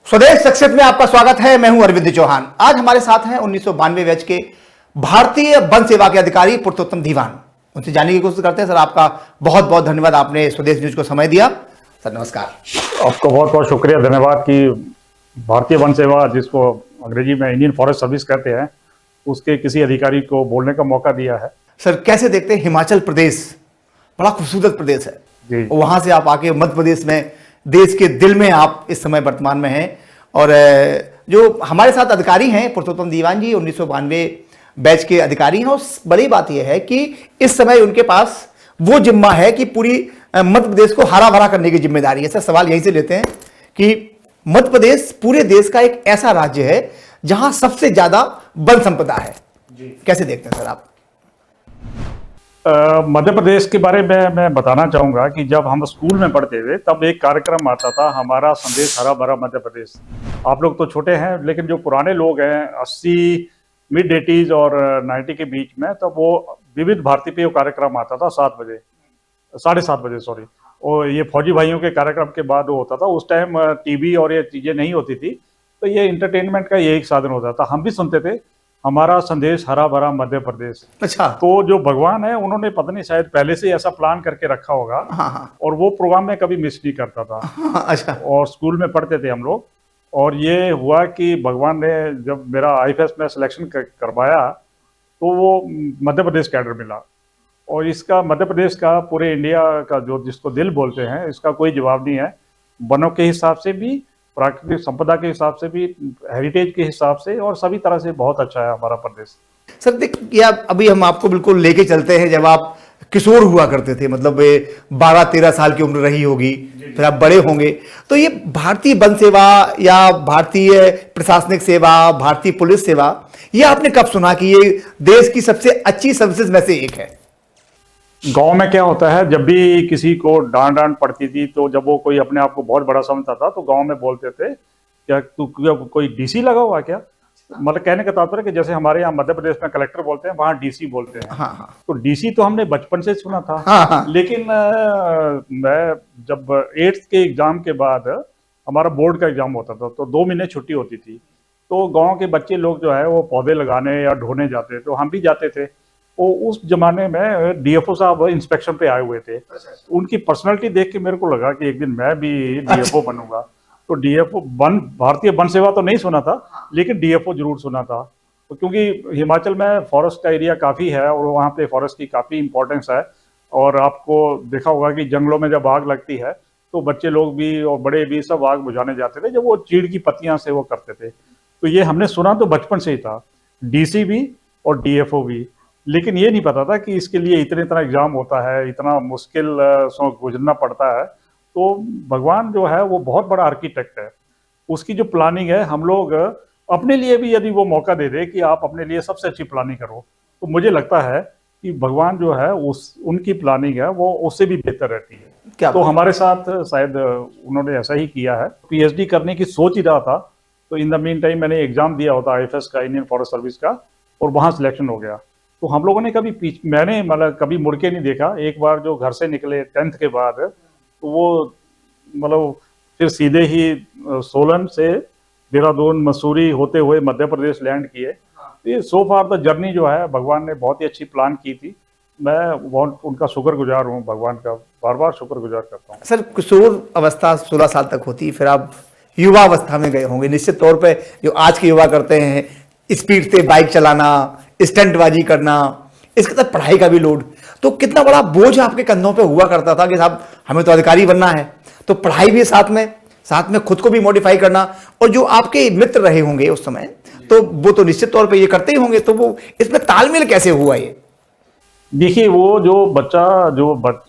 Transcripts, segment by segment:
स्वदेश सक्सेस में आपका स्वागत है। मैं हूं अरविंद चौहान। आज हमारे साथ हैं 1992 बैच के भारतीय वन सेवा के अधिकारी पुरुषोत्तम दीवान। उनसे जानने की कोशिश करते हैं। सर, आपका बहुत बहुत धन्यवाद, आपने स्वदेश न्यूज को समय दिया। सर नमस्कार। आपको बहुत बहुत शुक्रिया, धन्यवाद कि भारतीय वन सेवा, जिसको अंग्रेजी में इंडियन फॉरेस्ट सर्विस कहते हैं, उसके किसी अधिकारी को बोलने का मौका दिया है। सर, कैसे देखते हैं हिमाचल प्रदेश बड़ा खूबसूरत प्रदेश है जी। वहां से आप आके मध्य प्रदेश में, देश के दिल में आप इस समय वर्तमान में हैं। और जो हमारे साथ अधिकारी हैं पुरुषोत्तम दीवान जी, 1992 बैच के अधिकारी हैं। और बड़ी बात यह है कि इस समय उनके पास वो जिम्मा है कि पूरी मध्य प्रदेश को हरा भरा करने की जिम्मेदारी है। सर, सवाल यहीं से लेते हैं कि मध्य प्रदेश पूरे देश का एक ऐसा राज्य है जहां सबसे ज्यादा वन संपदा है। कैसे देखते हैं सर आप? मध्य प्रदेश के बारे में मैं बताना चाहूँगा कि जब हम स्कूल में पढ़ते थे तब एक कार्यक्रम आता था, हमारा संदेश हरा भरा मध्य प्रदेश। आप लोग तो छोटे हैं, लेकिन जो पुराने लोग हैं 80 मिड 80s और 90 के बीच में, तब वो विविध भारती पे वो कार्यक्रम आता था 7 बजे, 7:30 बजे सॉरी। और ये फौजी भाइयों के कार्यक्रम के बाद वो होता था। उस टाइम टीवी और ये चीज़ें नहीं होती थी, तो ये इंटरटेनमेंट का ये एक साधन होता था। हम भी सुनते थे हमारा संदेश हरा भरा मध्य प्रदेश। अच्छा। तो जो भगवान है उन्होंने पता नहीं शायद पहले से ऐसा प्लान करके रखा होगा। हाँ। और वो प्रोग्राम में कभी मिस नहीं करता था। हाँ, अच्छा। और स्कूल में पढ़ते थे हम लोग। और ये हुआ कि भगवान ने जब मेरा आईएफएस में सिलेक्शन करवाया तो वो मध्य प्रदेश कैडर मिला। और इसका मध्य प्रदेश का पूरे इंडिया का जो जिसको दिल बोलते हैं, इसका कोई जवाब नहीं है। वनों के हिसाब से भी, प्राकृतिक संपदा के हिसाब से भी, हेरिटेज के हिसाब से, और सभी तरह से बहुत अच्छा है हमारा प्रदेश। सर देखिए, अभी हम आपको बिल्कुल लेके चलते हैं जब आप किशोर हुआ करते थे, मतलब 12-13 साल की उम्र रही होगी, फिर आप बड़े होंगे। तो ये भारतीय वन सेवा या भारतीय प्रशासनिक सेवा, भारतीय पुलिस सेवा, ये आपने कब सुना कि ये देश की सबसे अच्छी सर्विसेज में से एक है? गांव में क्या होता है, जब भी किसी को डांट पड़ती थी, तो जब वो कोई अपने आप को बहुत बड़ा समझता था तो गांव में बोलते थे क्या तू कोई डीसी लगा हुआ क्या। मतलब कहने का तात्पर्य कि जैसे हमारे यहाँ मध्य प्रदेश में कलेक्टर बोलते हैं, वहाँ डीसी बोलते हैं। हाँ। तो डीसी तो हमने बचपन से सुना था। हाँ। लेकिन मैं जब 8th के एग्जाम के बाद हमारा बोर्ड का एग्जाम होता था, तो 2 महीने छुट्टी होती थी। तो गाँव के बच्चे लोग जो है वो पौधे लगाने या ढोने जाते, तो हम भी जाते थे। वो उस जमाने में डीएफओ साहब इंस्पेक्शन पे आए हुए थे। उनकी पर्सनालिटी देख के मेरे को लगा कि एक दिन मैं भी डीएफओ बनूंगा। तो डीएफओ भारतीय वन सेवा तो नहीं सुना था, लेकिन डीएफओ जरूर सुना था। तो क्योंकि हिमाचल में फॉरेस्ट का एरिया काफ़ी है और वहाँ पे फॉरेस्ट की काफ़ी इंपॉर्टेंस है। और आपको देखा होगा कि जंगलों में जब आग लगती है तो बच्चे लोग भी और बड़े भी सब आग बुझाने जाते थे, जब वो चीड़ की पत्तियाँ से वो करते थे। तो ये हमने सुना तो बचपन से ही था, डीसी भी और डीएफओ भी। लेकिन ये नहीं पता था कि इसके लिए इतना एग्जाम होता है, इतना मुश्किल से गुजरना पड़ता है। तो भगवान जो है वो बहुत बड़ा आर्किटेक्ट है। उसकी जो प्लानिंग है, हम लोग अपने लिए भी यदि वो मौका दे दे कि आप अपने लिए सबसे अच्छी प्लानिंग करो, तो मुझे लगता है कि भगवान जो है उनकी प्लानिंग है वो उससे भी बेहतर रहती है। क्या तो हमारे साथ शायद उन्होंने ऐसा ही किया है। पीएचडी करने की सोच ही रहा था, तो इन द मीन टाइम मैंने एग्जाम दिया होता आईएफएस का, इंडियन फॉरेस्ट सर्विस का, और वहाँ सिलेक्शन हो गया। तो हम लोगों ने मैंने मतलब कभी मुड़ के नहीं देखा। एक बार जो घर से निकले 10th के बाद, तो वो मतलब फिर सीधे ही सोलन से देहरादून, मसूरी होते हुए मध्य प्रदेश लैंड किए। तो ये सो फार द जर्नी जो है भगवान ने बहुत ही अच्छी प्लान की थी। मैं बहुत उनका शुक्रगुजार हूँ, भगवान का बार बार शुक्रगुजार करता हूँ। सर, किशोर अवस्था 16 साल तक होती, फिर आप युवा अवस्था में गए होंगे। निश्चित तौर पे जो आज के युवा करते हैं, स्पीड से बाइक चलाना, स्टंटबाजी करना, इसके साथ पढ़ाई का भी लोड, तो कितना बड़ा बोझ आपके कंधों पे हुआ करता था कि साहब हमें तो अधिकारी बनना है, तो पढ़ाई भी साथ में खुद को भी मॉडिफाई करना। और जो आपके मित्र रहे होंगे उस समय, तो वो तो निश्चित तौर पे ये करते ही होंगे, तो वो इसमें तालमेल कैसे हुआ ये? देखिए, वो जो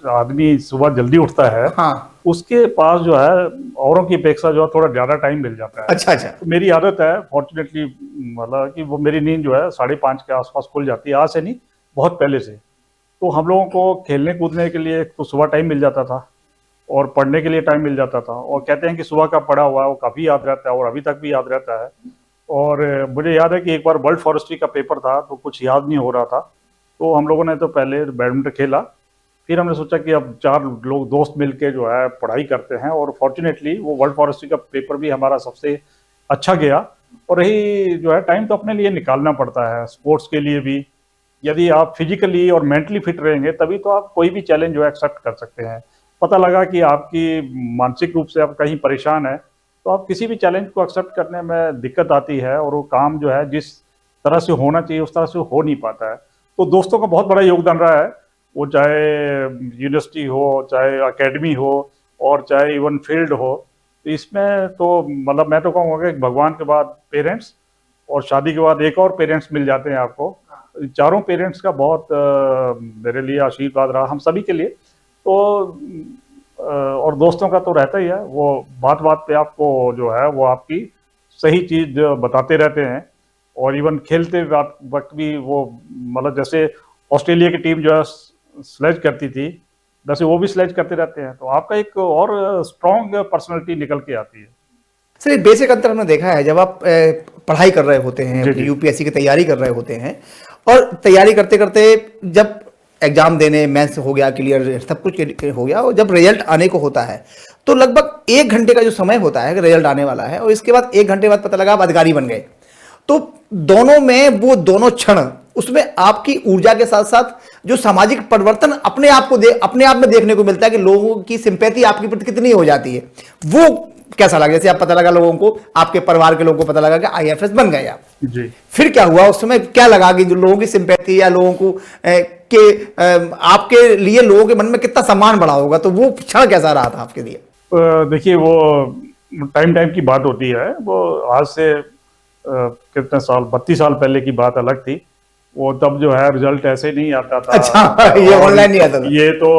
आदमी सुबह जल्दी उठता है, हाँ। उसके पास जो है औरों की अपेक्षा जो है थोड़ा ज़्यादा टाइम मिल जाता है। अच्छा। तो मेरी आदत है फॉर्चुनेटली, मतलब कि वो मेरी नींद जो है 5:30 के आसपास खुल जाती है। आज से नहीं, बहुत पहले से। तो हम लोगों को खेलने कूदने के लिए तो सुबह टाइम मिल जाता था और पढ़ने के लिए टाइम मिल जाता था। और कहते हैं कि सुबह का पढ़ा हुआ है वो काफ़ी याद रहता है, और अभी तक भी याद रहता है। और मुझे याद है कि एक बार वर्ल्ड फॉरेस्ट्री का पेपर था, तो कुछ याद नहीं हो रहा था। तो हम लोगों ने तो पहले बैडमिंटन खेला, फिर हमने सोचा कि अब 4 लोग दोस्त मिलके जो है पढ़ाई करते हैं, और फॉर्चुनेटली वो वर्ल्ड फॉरेस्ट्री का पेपर भी हमारा सबसे अच्छा गया। और रही जो है टाइम तो अपने लिए निकालना पड़ता है, स्पोर्ट्स के लिए भी। यदि आप फिजिकली और मेंटली फिट रहेंगे तभी तो आप कोई भी चैलेंज जो है एक्सेप्ट कर सकते हैं। पता लगा कि आपकी मानसिक रूप से आप कहीं परेशान है, तो आप किसी भी चैलेंज को एक्सेप्ट करने में दिक्कत आती है, और वो काम जो है जिस तरह से होना चाहिए उस तरह से हो नहीं पाता है। तो दोस्तों का बहुत बड़ा योगदान रहा है, वो चाहे यूनिवर्सिटी हो, चाहे एकेडमी हो, और चाहे इवन फील्ड हो। तो इसमें तो मतलब मैं तो कहूँगा कि भगवान के बाद पेरेंट्स, और शादी के बाद एक और पेरेंट्स मिल जाते हैं आपको। चारों पेरेंट्स का बहुत मेरे लिए आशीर्वाद रहा हम सभी के लिए। तो और दोस्तों का तो रहता ही है, वो बात बात पे आपको जो है वो आपकी सही चीज बताते रहते हैं। और इवन खेलते वक्त भी वो मतलब जैसे ऑस्ट्रेलिया की टीम जो है स्लेज करती थी, वैसे वो भी स्लेज करते रहते हैं। तो आपका एक और स्ट्रॉन्ग पर्सनैलिटी निकल के आती है। सर एक बेसिक अंतर हमने देखा है, जब आप पढ़ाई कर रहे होते हैं, जी, अपनी जी। यूपीएससी की तैयारी कर रहे होते हैं, और तैयारी करते करते जब एग्जाम देने, मेंस हो गया, क्लियर सब कुछ हो गया, और जब रिजल्ट आने को होता है तो लगभग 1 घंटे का जो समय होता है कि रिजल्ट आने वाला है, और इसके बाद 1 घंटे बाद पता लगा आप अधिकारी बन गए। तो दोनों में वो दोनों क्षण, उसमें आपकी ऊर्जा के साथ साथ जो सामाजिक परिवर्तन अपने आप में देखने को मिलता है कि लोगों की सिंपैथी आपके प्रति कितनी हो जाती है, वो कैसा लगा? जैसे आप पता लगा लोगों को, आपके परिवार के लोगों को पता लगा कि आईएफएस बन गए आप, जी। फिर क्या हुआ उस समय? क्या लगा कि जो लोगों की सिंपैथी या लोगों को आपके लिए लोगों के मन में कितना सम्मान बढ़ा होगा, तो वो क्षण कैसा रहा था आपके लिए? देखिए वो टाइम की बात होती है। वो आज से कितने साल, 32 साल पहले की बात अलग थी। वो तब जो है रिजल्ट ऐसे नहीं आता था। अच्छा, ये और ऑनलाइन नहीं आता था। ये तो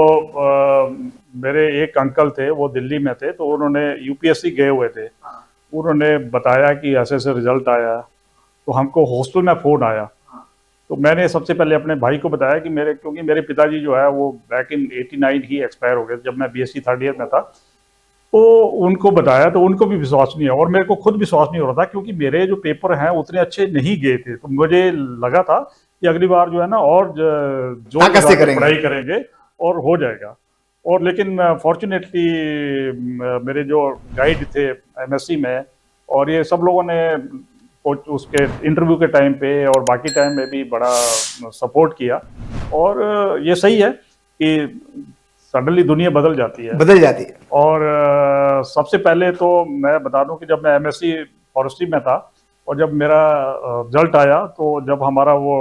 मेरे एक अंकल थे, वो दिल्ली में थे, तो उन्होंने यूपीएससी गए हुए थे। उन्होंने बताया कि ऐसे ऐसे रिजल्ट आया, तो हमको हॉस्टल में फोन आया। तो मैंने सबसे पहले अपने भाई को बताया कि क्योंकि मेरे पिताजी जो है वो बैक इन 89 ही एक्सपायर हो गए जब मैं बीएससी 3rd ईयर में था। तो उनको बताया तो उनको भी विश्वास नहीं है, और मेरे को खुद विश्वास नहीं हो रहा था, क्योंकि मेरे जो पेपर हैं उतने अच्छे नहीं गए थे। तो मुझे लगा था कि अगली बार जो है ना और जोर ताकत से लगा के करेंगे। पढ़ाई करेंगे और हो जाएगा। और लेकिन फॉर्चुनेटली मेरे जो गाइड थे एमएससी में, और ये सब लोगों ने उसके इंटरव्यू के टाइम पे और बाकी टाइम में भी बड़ा सपोर्ट किया। और ये सही है कि सडनली दुनिया बदल जाती है। बदल जाती है। और सबसे पहले तो मैं बता दूं कि जब मैं एमएससी फॉरेस्ट्री में था, और जब मेरा रिजल्ट आया, तो जब हमारा वो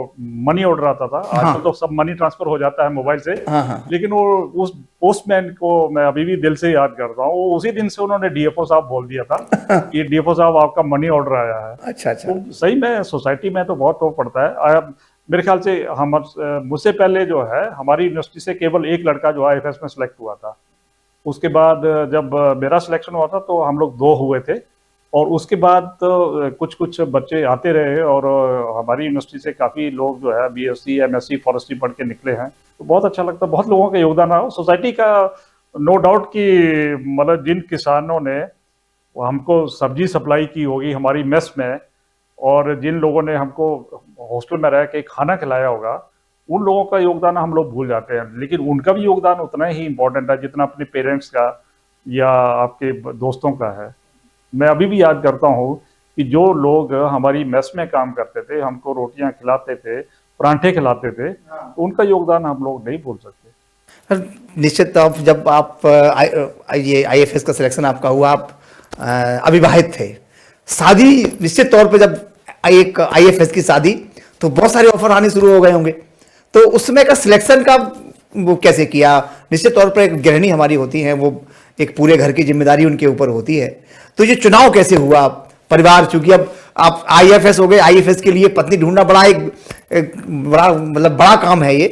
मनी ऑर्डर आता था, आजकल तो सब मनी ट्रांसफर हो जाता है मोबाइल से, हाँ। लेकिन वो उस पोस्टमैन को मैं अभी भी दिल से याद करता हूँ। वो उसी दिन से उन्होंने डीएफओ साहब बोल दिया था कि डीएफओ साहब आपका मनी ऑर्डर आया है। अच्छा। तो सही में सोसाइटी में तो बहुत तोड़ पड़ता है। मेरे ख्याल से हम मुझसे पहले जो है हमारी यूनिवर्सिटी से केवल एक लड़का जो आईएफएस में सिलेक्ट हुआ था। उसके बाद जब मेरा सिलेक्शन हुआ था तो हम लोग 2 हुए थे, और उसके बाद तो कुछ बच्चे आते रहे, और हमारी यूनिवर्सिटी से काफ़ी लोग जो है बीएससी एमएससी फॉरेस्ट्री पढ़ के निकले हैं। तो बहुत अच्छा लगता है, बहुत लोगों का योगदान रहा सोसाइटी का। नो डाउट कि मतलब जिन किसानों ने हमको सब्जी सप्लाई की होगी हमारी मेस में, और जिन लोगों ने हमको हॉस्टल में रह के खाना खिलाया होगा, उन लोगों का योगदान हम लोग भूल जाते हैं। लेकिन उनका भी योगदान उतना ही इम्पोर्टेंट है जितना अपने पेरेंट्स का या आपके दोस्तों का है। मैं अभी भी याद करता हूँ कि जो लोग हमारी मेस में काम करते थे, हमको रोटियां खिलाते थे, परांठे खिलाते थे, तो उनका योगदान हम लोग नहीं भूल सकते। निश्चित। आप जब आप ये आईएफएस का सिलेक्शन आपका हुआ, आप अविवाहित थे, शादी निश्चित तौर पे जब एक आईएफएस की शादी, तो बहुत सारे ऑफर आने शुरू हो गए होंगे, तो उस समय का सिलेक्शन का वो कैसे किया? निश्चित तौर पर एक गृहिणी हमारी होती हैं, वो एक पूरे घर की जिम्मेदारी उनके ऊपर होती है, तो ये चुनाव कैसे हुआ? परिवार, चूंकि अब आप आईएफएस हो गए, आईएफएस के लिए पत्नी ढूंढना बड़ा एक बड़ा मतलब बड़ा काम है ये।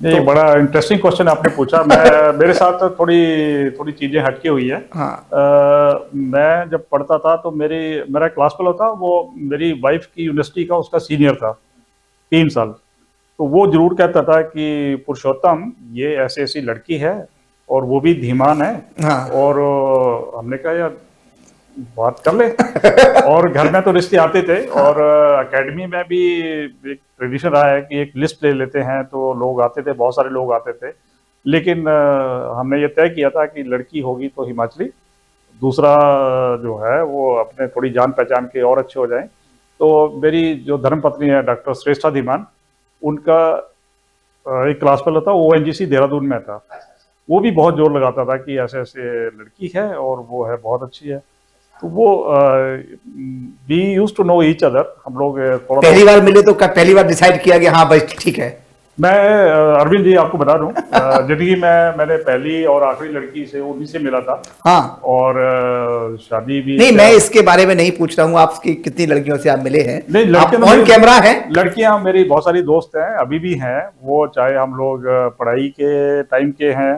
ये बड़ा इंटरेस्टिंग क्वेश्चन आपने पूछा। मेरे साथ थोड़ी चीजें हटके हुई है। हाँ। मैं जब पढ़ता था तो मेरा क्लास फेलो था, वो मेरी वाइफ की यूनिवर्सिटी का उसका सीनियर था 3 साल। तो वो जरूर कहता था कि पुरुषोत्तम, ये ऐसी ऐसी लड़की है और वो भी धीमान है। हाँ। और हमने कहा यार बात कर ले। और घर में तो रिश्ते आते थे, और एकेडमी में भी एक ट्रेडिशन रहा है कि एक लिस्ट ले लेते हैं, तो लोग आते थे, बहुत सारे लोग आते थे। लेकिन हमने ये तय किया था कि लड़की होगी तो हिमाचली, दूसरा जो है वो अपने थोड़ी जान पहचान के और अच्छे हो जाएं। तो मेरी जो धर्मपत्नी है डॉक्टर श्रेष्ठा धीमान, उनका एक क्लास फेलो था, ONGC देहरादून में था। वो भी बहुत जोर लगाता था कि ऐसे ऐसे लड़की है और वो है बहुत अच्छी है। तो वो we used to know each other, हम लोग थोड़ा पहली बार मिले तो कब पहली बार डिसाइड किया कि हाँ भाई ठीक है? मैं अरविंद जी आपको बता दूं, जिंदगी में मैंने पहली और आखिरी लड़की से उन्हीं से मिला था। हाँ, और शादी भी नहीं मैं इसके बारे में नहीं पूछ रहा हूँ आपकी कितनी लड़कियों से आप मिले हैं। नहीं, आप लड़कियां ऑन कैमरा है? लड़कियां मेरी बहुत सारी दोस्त हैं, अभी भी हैं। वो चाहे हम लोग पढ़ाई के टाइम के हैं,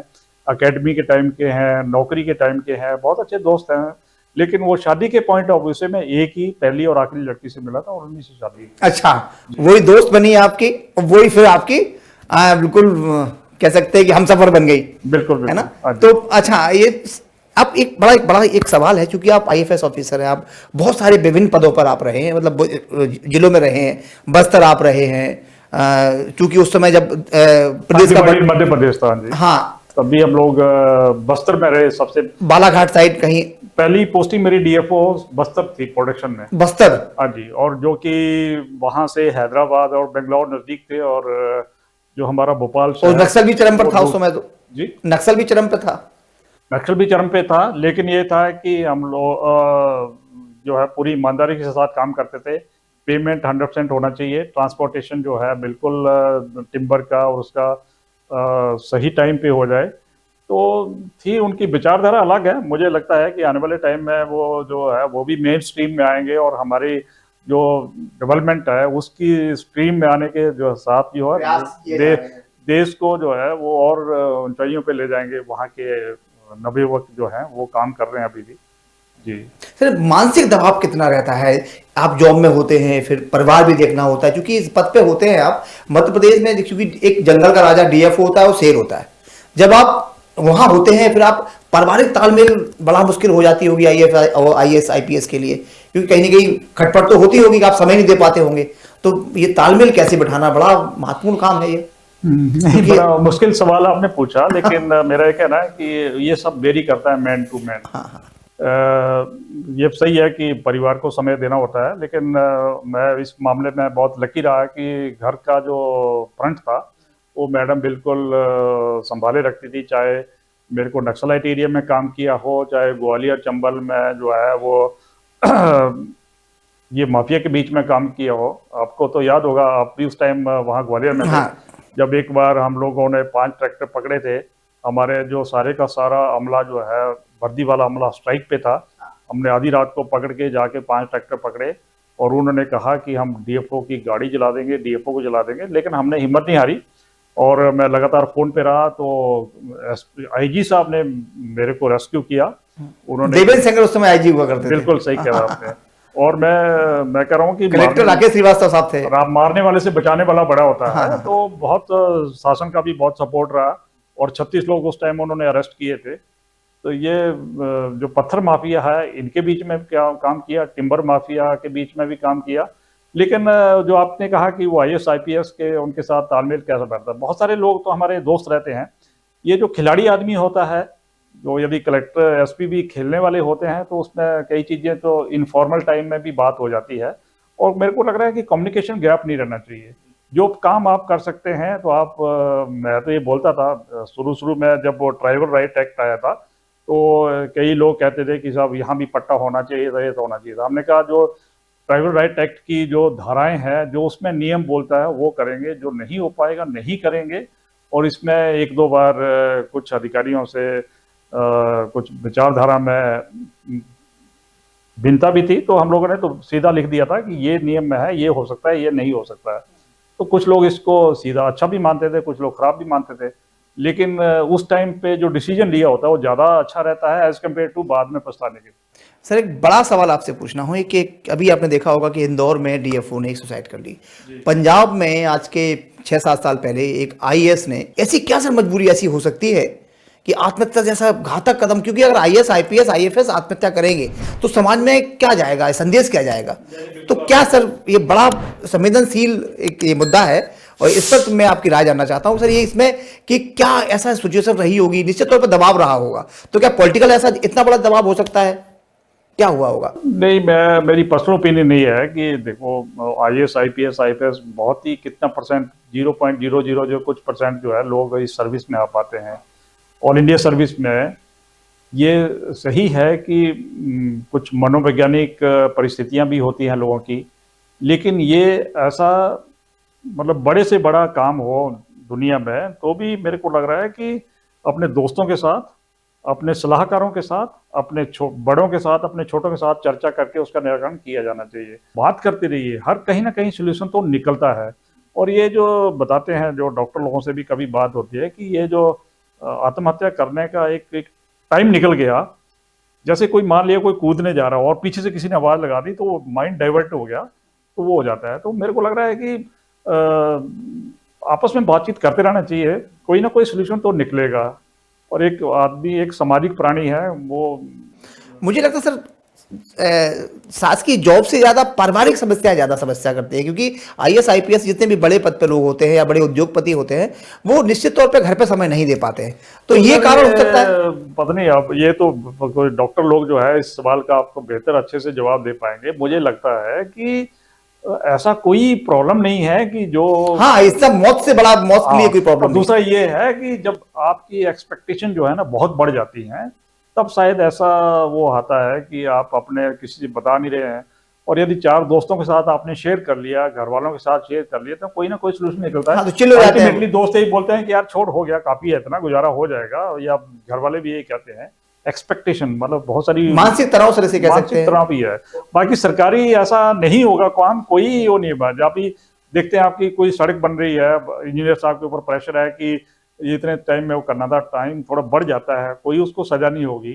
एकेडमी के टाइम के हैं, नौकरी के टाइम के हैं, बहुत अच्छे दोस्त हैं। लेकिन वो शादी के पॉइंट ऑफ व्यू से मैं एक ही पहली और आखिरी लड़की से मिला था और उन्हीं से शादी। अच्छा, वही दोस्त बनी आपकी, वही फिर आपकी बिल्कुल कह सकते हैं कि हमसफर बन गई। बिल्कुल है ना? हाँ जी। तो अच्छा, ये अब एक बड़ा एक सवाल है, क्योंकि आप IFS ऑफिसर हैं, आप बहुत सारे विभिन्न पदों पर आप रहे हैं, मतलब जिलों में रहे हैं, बस्तर आप रहे हैं, क्योंकि उस समय जब प्रदेश का मध्य प्रदेश था जी, हाँ, तभी हम लोग बस्तर में रहे। सबसे बालाघाट साइड कहीं पहली पोस्टिंग मेरी DFO बस्तर थी, प्रोडक्शन में। बस्तर, हाँ जी, और जो कि वहां से हैदराबाद और बेंगलोर नजदीक थे, और जो हमारा भोपाल और नक्सल भी चरम पर था उस समय तो जी, नक्सल भी चरम पे था। नक्सल भी चरम पे था, लेकिन ये था कि हम लोग जो है पूरी ईमानदारी के साथ काम करते थे। पेमेंट 100% होना चाहिए, ट्रांसपोर्टेशन जो है बिल्कुल टिम्बर का और उसका सही टाइम पे हो जाए। तो थी उनकी विचारधारा अलग है। मुझे लगता है कि आने वाले टाइम में वो जो है वो भी मेन स्ट्रीम में आएंगे, और हमारी जो डेवलपमेंट है उसकी स्ट्रीम में आने के जो साथ जो है देश को जो है वो और ऊंचाइयों पे ले जाएंगे। वहाँ के नवयुवक जो हैं वो काम कर रहे हैं अभी भी जी। सर, मानसिक दबाव कितना रहता है? आप जॉब में होते हैं, फिर परिवार भी देखना होता है, क्योंकि इस पद पे होते हैं आप मध्य प्रदेश में, क्योंकि एक जंगल का राजा DFO होता है और शेर होता है। जब आप वहां होते हैं, फिर आप पारिवारिक तालमेल बड़ा मुश्किल हो जाती होगी IAS IPS के लिए, क्योंकि कहीं ना कहीं खटपट तो होती होगी कि आप समय नहीं दे पाते होंगे। तो ये तालमेल कैसे बिठाना बड़ा महत्वपूर्ण काम है ये। नहीं, बड़ा मुश्किल सवाल आपने पूछा, लेकिन मेरा ये कहना है कि ये सब वेरी करता है मैन टू मैन। ये सही है कि परिवार को समय देना होता है, लेकिन मैं इस मामले में बहुत लकी रहा कि घर का जो फ्रंट था वो मैडम बिल्कुल संभाले रखती थी। चाहे मेरे को नक्सलाइट एरिया में काम किया हो, चाहे ग्वालियर चंबल में जो है वो ये माफिया के बीच में काम किया हो। आपको तो याद होगा, आप भी उस टाइम वहाँ ग्वालियर में थे, जब एक बार हम लोगों ने 5 ट्रैक्टर पकड़े थे। हमारे जो सारे का सारा अमला जो है, वर्दी वाला अमला स्ट्राइक पे था। हमने आधी रात को पकड़ के जाके 5 ट्रैक्टर पकड़े, और उन्होंने कहा कि हम DFO की गाड़ी जला देंगे, DFO को जला देंगे। लेकिन हमने हिम्मत नहीं हारी, और मैं लगातार फोन पे रहा। तो IG साहब ने मेरे को रेस्क्यू किया। उन्होंने देवेंद्र सिंह उस समय IG हुआ करते थे। बिल्कुल सही कह रहा आपने। और मैं कह रहा हूँ कि कलेक्टर राकेश श्रीवास्तव साहब थे। मारने वाले से बचाने वाला बड़ा होता है। तो बहुत शासन का भी बहुत सपोर्ट रहा, और 36 लोग उस टाइम उन्होंने अरेस्ट किए थे। तो ये जो पत्थर माफिया है इनके बीच में क्या काम किया, टिम्बर माफिया के बीच में भी काम किया। लेकिन जो आपने कहा कि वो IAS IPS के उनके साथ तालमेल कैसा बैठता है, बहुत सारे लोग तो हमारे दोस्त रहते हैं। ये जो खिलाड़ी आदमी होता है, जो यदि कलेक्टर SP भी खेलने वाले होते हैं, तो उसमें कई चीज़ें तो इनफॉर्मल टाइम में भी बात हो जाती है। और मेरे को लग रहा है कि कम्युनिकेशन गैप नहीं रहना चाहिए। जो काम आप कर सकते हैं तो आप मैं तो ये बोलता था शुरू में, जब वो ट्राइबल राइट एक्ट आया था, तो कई लोग कहते थे कि साहब यहाँ भी पट्टा होना चाहिए था, ये तो होना चाहिए था। हमने कहा जो ट्राइबल राइट एक्ट की जो धाराएं हैं, जो उसमें नियम बोलता है वो करेंगे, जो नहीं हो पाएगा नहीं करेंगे। और इसमें 1-2 बार कुछ अधिकारियों से कुछ विचारधारा में भिन्नता भी थी, तो हम लोगों ने तो सीधा लिख दिया था कि ये नियम में है, ये हो सकता है, ये नहीं हो सकता है। तो कुछ लोग इसको सीधा अच्छा भी मानते थे, कुछ लोग खराब भी मानते थे। लेकिन उस टाइम पे जो डिसीजन लिया होता है वो ज़्यादा अच्छा रहता है एज कम्पेयर टू बाद में पछताने के। सर, एक बड़ा सवाल आपसे पूछना हो कि अभी आपने देखा होगा कि इंदौर में DFO ने एक सुसाइड कर ली। पंजाब में आज के 6-7 साल पहले एक IAS ने, ऐसी क्या सर मजबूरी ऐसी हो सकती है कि आत्महत्या जैसा घातक कदम, क्योंकि अगर आईएएस आईपीएस आईएफएस आत्महत्या करेंगे तो समाज में क्या जाएगा, संदेश क्या जाएगा? तो क्या सर, ये बड़ा संवेदनशील एक ये मुद्दा है और इस पर मैं आपकी राय जानना चाहता हूं सर, ये इसमें कि क्या ऐसा सिचुएशन रही होगी, निश्चित तौर पर दबाव रहा होगा, तो क्या पॉलिटिकल ऐसा इतना बड़ा दबाव हो सकता है, क्या हुआ होगा? नहीं, मेरी पर्सनल ओपिनियन नहीं है कि देखो आईएएस आईपीएस आईपीएस बहुत ही कितना परसेंट 0.00 जो कुछ परसेंट जो है लोग इस सर्विस में आ पाते हैं ऑल इंडिया सर्विस में। ये सही है कि कुछ मनोवैज्ञानिक परिस्थितियां भी होती हैं लोगों की, लेकिन ये ऐसा मतलब बड़े से बड़ा काम हो दुनिया में तो भी मेरे को लग रहा है कि अपने दोस्तों के साथ, अपने सलाहकारों के साथ, अपने बड़ों के साथ, अपने छोटों के साथ चर्चा करके उसका निराकरण किया जाना चाहिए। बात करते रहिए, हर कहीं ना कहीं सोल्यूशन तो निकलता है। और ये जो बताते हैं, जो डॉक्टर लोगों से भी कभी बात होती है कि ये जो आत्महत्या करने का एक टाइम निकल गया, जैसे कोई मान लिया कोई कूदने जा रहा हो और पीछे से किसी ने आवाज़ लगा दी तो माइंड डाइवर्ट हो गया, तो वो हो जाता है। तो मेरे को लग रहा है कि आपस में बातचीत करते रहना चाहिए, कोई ना कोई सोल्यूशन तो निकलेगा। और एक आदमी एक सामाजिक प्राणी है, वो मुझे लगता है सर शासकीय जॉब से ज्यादा पारिवारिक समस्याएं ज्यादा समस्या करते हैं, क्योंकि आईएएस आईपीएस जितने भी बड़े पद पे लोग होते हैं या बड़े उद्योगपति होते हैं वो निश्चित तौर पे घर पे समय नहीं दे पाते हैं, तो ये कारण हो सकता है। पता नहीं, आप ये तो कोई डॉक्टर लोग जो है इस सवाल का आपको बेहतर अच्छे से जवाब दे पाएंगे। मुझे लगता है कि ऐसा कोई प्रॉब्लम नहीं है कि जो हाँ, इससे मौत से बड़ा मौत के लिए कोई प्रॉब्लम। दूसरा ये है कि जब आपकी एक्सपेक्टेशन जो है ना बहुत बढ़ जाती है, तब शायद ऐसा वो आता है कि आप अपने किसी से बता नहीं रहे हैं, और यदि 4 दोस्तों के साथ आपने शेयर कर लिया, घर वालों के साथ शेयर कर लिया, तो कोई ना कोई सोल्यूशन निकलता है। हाँ, तो चिल हो जाते हैं। दोस्त यही बोलते हैं कि यार छोड़, हो गया, काफी है, इतना गुजारा हो जाएगा, या घर वाले भी यही कहते हैं। एक्सपेक्टेशन मतलब बहुत सारी मानसिक तनाव सर इसे कह सकते हैं, मानसिक तनाव भी है। बाकी सरकारी ऐसा नहीं होगा काम, कोई वो नहीं है। आप ही देखते हैं, आपकी कोई सड़क बन रही है, इंजीनियर साहब के ऊपर प्रेशर है कि इतने टाइम में वो करना था, टाइम थोड़ा बढ़ जाता है, कोई उसको सजा नहीं होगी।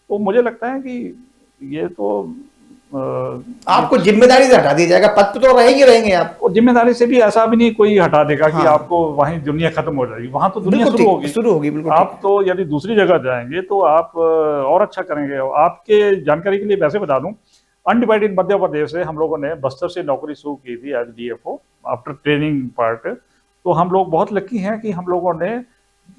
तो मुझे लगता है कि ये तो आपको जिम्मेदारी से हटा दिया जाएगा, पद पे तो रहेंगे आप। और जिम्मेदारी से भी ऐसा भी नहीं कोई हटा देगा कि हाँ। आपको वहीं दुनिया खत्म हो जाएगी, वहां तो दुनिया शुरू होगी। बिल्कुल। आप तो यदि दूसरी जगह जाएंगे तो आप और अच्छा करेंगे। आपके जानकारी के लिए वैसे बता दूं, अनडिवाइडेड मध्य प्रदेश से हम लोगों ने बस्तर से नौकरी शुरू की थी as DFO after training part. तो हम लोग बहुत लकी हैं कि हम लोगों ने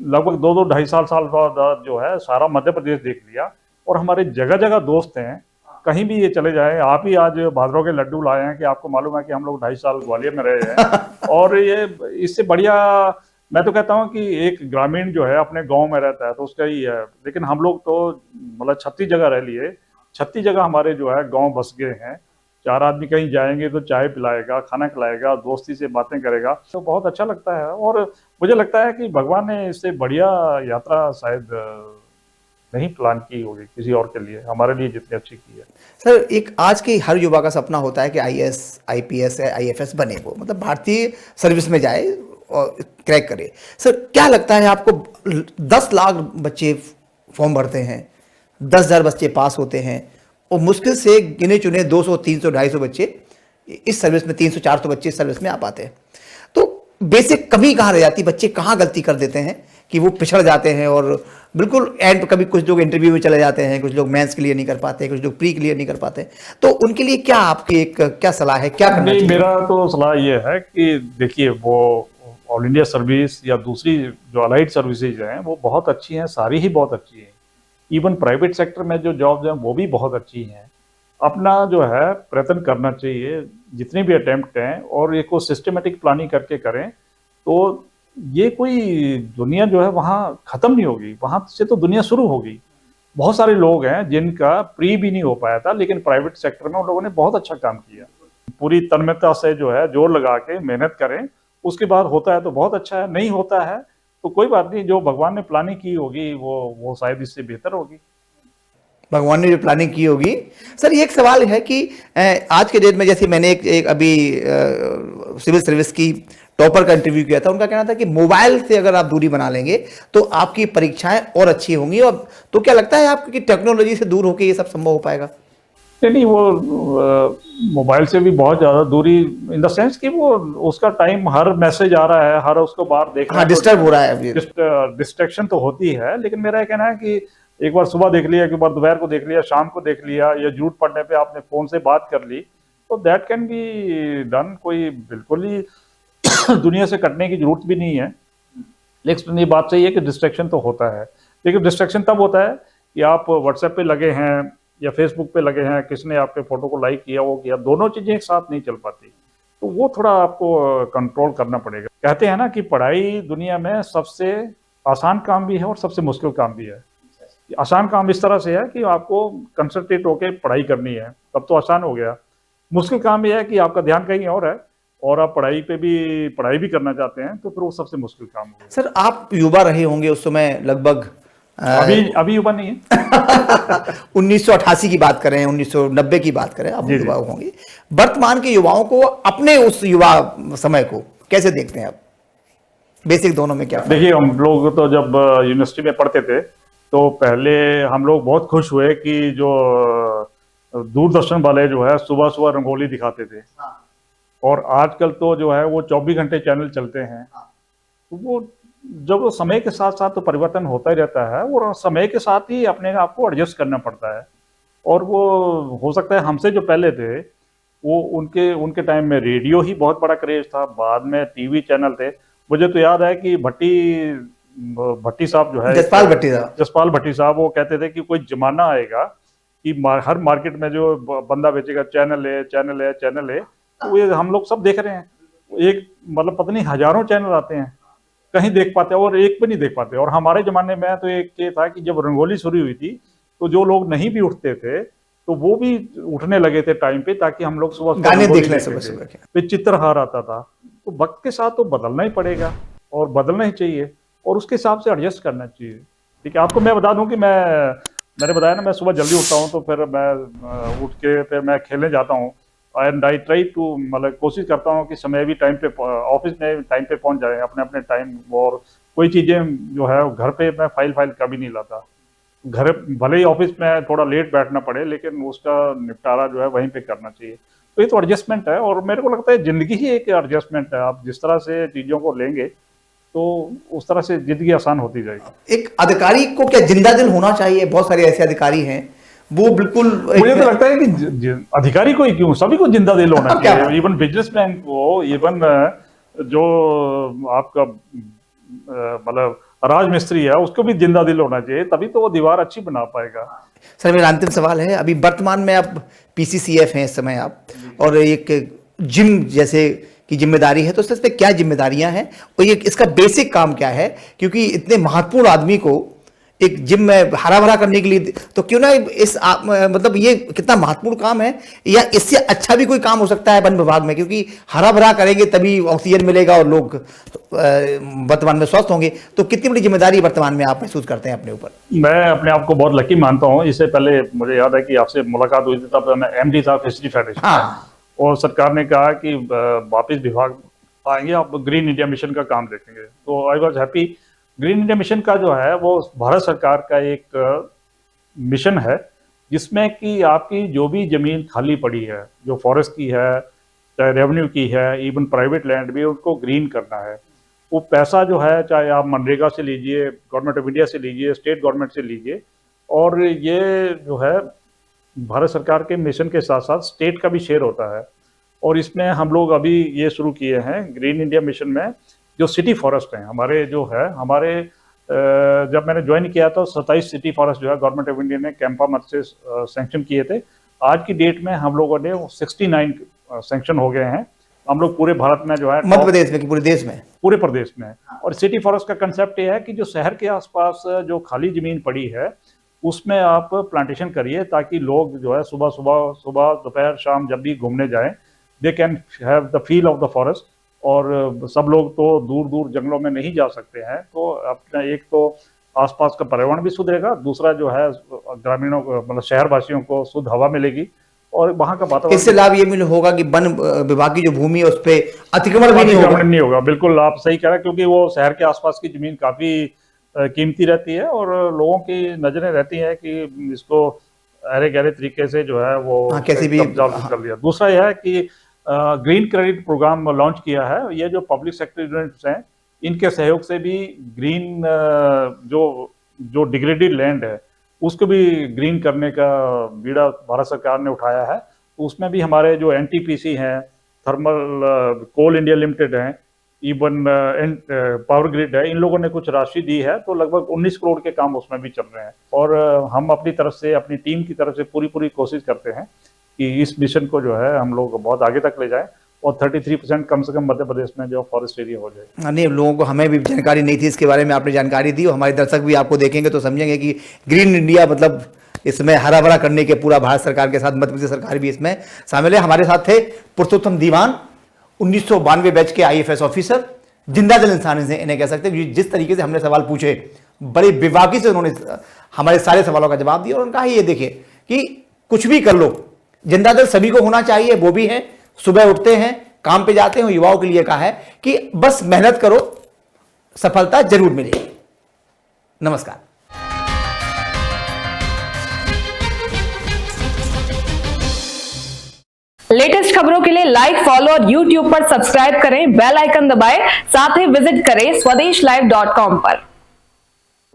लगभग 2-2 साल बाद जो है सारा मध्य प्रदेश देख लिया, और हमारे जगह जगह दोस्त हैं, कहीं भी ये चले जाएं। आप ही आज भादरों के लड्डू लाए हैं कि आपको मालूम है कि हम लोग 2.5 साल ग्वालियर में रहे हैं। और ये इससे बढ़िया मैं तो कहता हूँ कि एक ग्रामीण जो है अपने गांव में रहता है तो उसका ही है, लेकिन हम लोग तो मतलब 36 जगह रह लिए, 36 जगह हमारे जो है गाँव बस गए हैं। 4 आदमी कहीं जाएंगे तो चाय पिलाएगा, खाना खिलाएगा, दोस्ती से बातें करेगा, तो बहुत अच्छा लगता है। और मुझे लगता है कि भगवान ने इससे बढ़िया यात्रा शायद नहीं प्लान की होगी किसी और के लिए, हमारे लिए जितनी अच्छी की है। सर, एक आज के हर युवा का सपना होता है कि आईएएस आईपीएस आईएफएस बने, वो मतलब भारतीय सर्विस में जाए और क्रैक करे। सर, क्या लगता है आपको, 10 लाख बच्चे फॉर्म भरते हैं, 10,000 बच्चे पास होते हैं, और मुश्किल से गिने चुने 200, 300, 250 बच्चे इस सर्विस में, 300-400 बच्चे इस सर्विस में आ पाते हैं। तो बेसिक कमी कहाँ रह जाती, बच्चे कहाँ गलती कर देते हैं कि वो पिछड़ जाते हैं और बिल्कुल एंड, कभी कुछ लोग इंटरव्यू में चले जाते हैं, कुछ लोग मेंस क्लियर नहीं कर पाते, कुछ लोग प्री क्लियर नहीं कर पाते, तो उनके लिए क्या आपकी एक क्या सलाह है, क्या करना चाहिए? मेरा तो सलाह ये है कि देखिए, वो ऑल इंडिया सर्विस या दूसरी जो अलाइड सर्विसेज हैं वो बहुत अच्छी हैं, सारी ही बहुत अच्छी हैं। इवन प्राइवेट सेक्टर में जो जॉब्स हैं वो भी बहुत अच्छी हैं। अपना जो है प्रयत्न करना चाहिए, जितने भी अटेम्प्ट हैं, और एक को सिस्टमेटिक प्लानिंग करके करें, तो ये कोई दुनिया जो है वहाँ ख़त्म नहीं होगी, वहाँ से तो दुनिया शुरू होगी। बहुत सारे लोग हैं जिनका प्री भी नहीं हो पाया था, लेकिन प्राइवेट सेक्टर में उन लोगों ने बहुत अच्छा काम किया। पूरी तन्मयता से जो है जोर लगा के मेहनत करें, उसके बाद होता है तो बहुत अच्छा है, नहीं होता है तो कोई बात नहीं, जो भगवान ने प्लानिंग की होगी वो शायद इससे बेहतर होगी। भगवान ने जो प्लानिंग की होगी। सर, ये एक सवाल है कि आज के डेट में, जैसे मैंने एक अभी सिविल सर्विस की टॉपर का इंटरव्यू किया था, उनका कहना था कि मोबाइल से अगर आप दूरी बना लेंगे तो आपकी परीक्षाएं और अच्छी होंगी, और तो क्या लगता है आपको कि टेक्नोलॉजी से दूर होकर ये सब संभव हो पाएगा? नहीं, वो मोबाइल से भी बहुत ज्यादा दूरी, इन द सेंस कि वो उसका टाइम, हर मैसेज आ रहा है, हर उसको बार देख रहा हाँ, है, डिस्टर्ब हो रहा है अभी। डिस्ट्रैक्शन तो होती है। लेकिन मेरा ये कहना है कि एक बार सुबह देख लिया, एक बार दोपहर को देख लिया, शाम को देख लिया, या जरूरत पड़ने पे आपने फोन से बात कर ली, तो दैट कैन बी डन। कोई बिल्कुल ही दुनिया से कटने की जरूरत भी नहीं है। लेकिन ये बात सही है कि डिस्ट्रैक्शन तो होता है। लेकिन डिस्ट्रैक्शन तब होता है कि आप व्हाट्सएप पे लगे हैं या फेसबुक पे लगे हैं, किसने आपके फोटो को लाइक किया, वो किया, दोनों चीजें एक साथ नहीं चल पाती। तो वो थोड़ा आपको कंट्रोल करना पड़ेगा। कहते हैं ना कि पढ़ाई दुनिया में सबसे आसान काम भी है और सबसे मुश्किल काम भी है। आसान काम इस तरह से है कि आपको कंसंट्रेट होकर पढ़ाई करनी है, तब तो आसान हो गया। मुश्किल काम यह है कि आपका ध्यान कहीं और है और आप पढ़ाई भी करना चाहते हैं, तो फिर वो सबसे मुश्किल काम हो गया। सर, आप युवा रहे होंगे उस समय लगभग, अभी युवा नहीं है। 1988 की बात करें, 1990 की बात करें, आप जी, जी। युवा होंगे। वर्तमान के युवाओं को, अपने उस युवा समय को कैसे देखते हैं आप? बेसिक दोनों में क्या फर्क है? देखिए, हम लोग तो जब यूनिवर्सिटी में पढ़ते थे, तो पहले हम लोग बहुत खुश हुए कि जो दूरदर्शन वाले जो है सुबह सुबह रंगोली दिखाते थे। और आजकल तो जो है वो 24 घंटे चैनल चलते हैं। तो वो जब समय के साथ साथ तो परिवर्तन होता ही रहता है, और समय के साथ ही अपने आप को एडजस्ट करना पड़ता है। और वो हो सकता है हमसे जो पहले थे, वो उनके उनके टाइम में रेडियो ही बहुत बड़ा क्रेज था, बाद में टीवी चैनल थे। मुझे तो याद है कि भट्टी साहब जो है, जसपाल भट्टी साहब, वो कहते थे कि कोई जमाना आएगा कि हर मार्केट में जो बंदा बेचेगा चैनल है, चैनल है, चैनल है। तो ये हम लोग सब देख रहे हैं, एक मतलब पता नहीं हजारों चैनल आते हैं, कहीं देख पाते हैं और एक भी नहीं देख पाते। और हमारे जमाने में तो एक ये था कि जब रंगोली शुरू हुई थी, तो जो लोग नहीं भी उठते थे, तो वो भी उठने लगे थे टाइम पे, ताकि हम लोग सुबह गाने रंगोली देख लें देखेंगे। सुबह सुबह। फिर चित्रहार आता था। तो वक्त के साथ तो बदलना ही पड़ेगा और बदलना ही चाहिए, और उसके हिसाब से एडजस्ट करना चाहिए। ठीक है, आपको मैं बता दूं कि मैंने बताया ना, मैं सुबह जल्दी उठता हूँ, तो फिर मैं उठ के फिर मैं खेलने जाता हूँ। एंड आई ट्राई टू, मतलब कोशिश करता हूँ कि समय भी टाइम पे, ऑफिस में टाइम पे पहुंच जाए अपने अपने टाइम। और कोई चीज़ें जो है घर पे मैं फाइल कभी नहीं लाता। घर भले ही ऑफिस में थोड़ा लेट बैठना पड़े, लेकिन उसका निपटारा जो है वहीं पे करना चाहिए। तो ये तो एडजस्टमेंट है, और मेरे को लगता है जिंदगी ही एक एडजस्टमेंट है। आप जिस तरह से चीज़ों को लेंगे, तो उस तरह से जिंदगी आसान होती जाएगी। एक अधिकारी को क्या जिंदा दिल होना चाहिए? बहुत सारे ऐसे अधिकारी हैं, वो बिल्कुल मुझे तो लगता है कि अधिकारी को ही क्यों, सभी को जिंदा दिल होना क्या चाहिए। इवन बिजनेसमैन को, इवन जो आपका मतलब राजमिस्त्री है, उसको भी जिंदा दिल होना चाहिए, तभी तो वो दीवार अच्छी बना पाएगा। सर, मेरा अंतिम सवाल है, अभी वर्तमान में आप पीसीसीएफ हैं इस समय आप, और एक जिम जैसे की जिम्मेदारी है, तो सर क्या जिम्मेदारियां हैं और ये इसका बेसिक काम क्या है? क्योंकि इतने महत्वपूर्ण आदमी को एक जिम में हरा भरा करने के लिए, तो क्यों ना मतलब ये कितना महत्वपूर्ण काम है, या इससे अच्छा भी कोई काम हो सकता है वन विभाग में? क्योंकि हरा भरा करेंगे तभी ऑक्सीजन मिलेगा और लोग वर्तमान में स्वस्थ होंगे। तो कितनी बड़ी जिम्मेदारी वर्तमान में आप महसूस करते हैं अपने ऊपर? मैं अपने आप को बहुत लकी मानता हूँ। इससे पहले मुझे याद है कि आपसे मुलाकात हुई थी, तब मैं एमडी था फिशरी फेडरेशन। हाँ। और सरकार ने कहा कि वापस विभाग आएंगे, आप ग्रीन इंडिया मिशन का काम देखेंगे। तो I was happy. Green India mission का जो है वो भारत सरकार का एक मिशन है, जिसमें कि आपकी जो भी जमीन खाली पड़ी है, जो फॉरेस्ट की है, चाहे रेवेन्यू की है, इवन प्राइवेट लैंड भी, उनको ग्रीन करना है। वो पैसा जो है, चाहे आप मनरेगा से लीजिए, गवर्नमेंट ऑफ इंडिया से लीजिए, स्टेट गवर्नमेंट से लीजिए, और ये जो है भारत सरकार के मिशन के साथ साथ स्टेट का भी शेयर होता है। और इसमें हम लोग अभी ये शुरू किए हैं ग्रीन इंडिया मिशन में, जो सिटी फॉरेस्ट हैं हमारे, जो है हमारे, जब मैंने ज्वाइन किया था 27 सिटी फॉरेस्ट जो है गवर्नमेंट ऑफ इंडिया ने कैंपा मद से सैंक्शन किए थे। आज की डेट में हम लोगों ने 69 सैंक्शन हो गए हैं। हम लोग पूरे भारत में जो है, मध्य प्रदेश में कि पूरे देश में? पूरे प्रदेश में। और सिटी फॉरेस्ट का कंसेप्ट ये है कि जो शहर के आसपास जो खाली जमीन पड़ी है, उसमें आप प्लांटेशन करिए, ताकि लोग जो है सुबह दोपहर शाम जब भी घूमने जाएं, they can have the feel of the forest. और सब लोग तो दूर दूर जंगलों में नहीं जा सकते हैं, तो अपना एक तो आसपास का पर्यावरण भी सुधरेगा, दूसरा जो है ग्रामीणों को, मतलब शहरवासियों को शुद्ध हवा मिलेगी, और वहाँ का वातावरण। इससे लाभ ये मिल होगा कि वन विभाग की जो भूमि है उस पर अतिक्रमण भी नहीं होगा। बिल्कुल आप सही कह रहे हैं, क्योंकि वो शहर के आसपास की जमीन काफी कीमती रहती है, और लोगों की नजरें रहती हैं कि इसको अरे गहरे तरीके से जो है वो हाँ, कैसे भी कब्जा कर लिया। दूसरा यह है कि ग्रीन क्रेडिट प्रोग्राम लॉन्च किया है। ये जो पब्लिक सेक्टर यूनिट्स हैं, इनके सहयोग से भी ग्रीन जो डिग्रेडेड लैंड है उसको भी ग्रीन करने का बीड़ा भारत सरकार ने उठाया है। तो उसमें भी हमारे जो एनटीपीसी हैं, थर्मल कोल इंडिया लिमिटेड हैं, इवन पावर ग्रिड है, इन लोगों ने कुछ राशि दी है। तो लगभग 19 करोड़ के काम उसमें भी चल रहे हैं। और हम अपनी तरफ से, अपनी टीम की तरफ से पूरी कोशिश करते हैं कि इस मिशन को जो है हम लोग बहुत आगे तक ले जाएं और 33% कम से कम मध्य प्रदेश में जो फॉरेस्ट एरिया हो जाए। नहीं, लोगों को, हमें भी जानकारी नहीं थी इसके बारे में, आपने जानकारी दी और हमारे दर्शक भी आपको देखेंगे तो समझेंगे कि ग्रीन इंडिया मतलब इसमें हरा भरा करने के पूरा भारत सरकार के साथ मध्य प्रदेश सरकार भी इसमें शामिल है। हमारे साथ थे पुरुषोत्तम दीवान, 1992 बैच के IAS ऑफिसर, जिंदादिल इंसान इन्हें कह सकते हैं। जिस तरीके से हमने सवाल पूछे, बड़ी बेबाकी से उन्होंने हमारे सारे सवालों का जवाब दिया और उन्होंने कहा ये देखिए कि कुछ भी कर लो, जिंदादिल सभी को होना चाहिए। वो भी हैं, सुबह उठते हैं, काम पे जाते हैं, युवाओं के लिए कहा है कि बस मेहनत करो, सफलता जरूर मिलेगी। नमस्कार। लेटेस्ट खबरों के लिए लाइक, फॉलो और YouTube पर सब्सक्राइब करें, बेल आइकन दबाएं, साथ ही विजिट करें swadeshlive.com पर।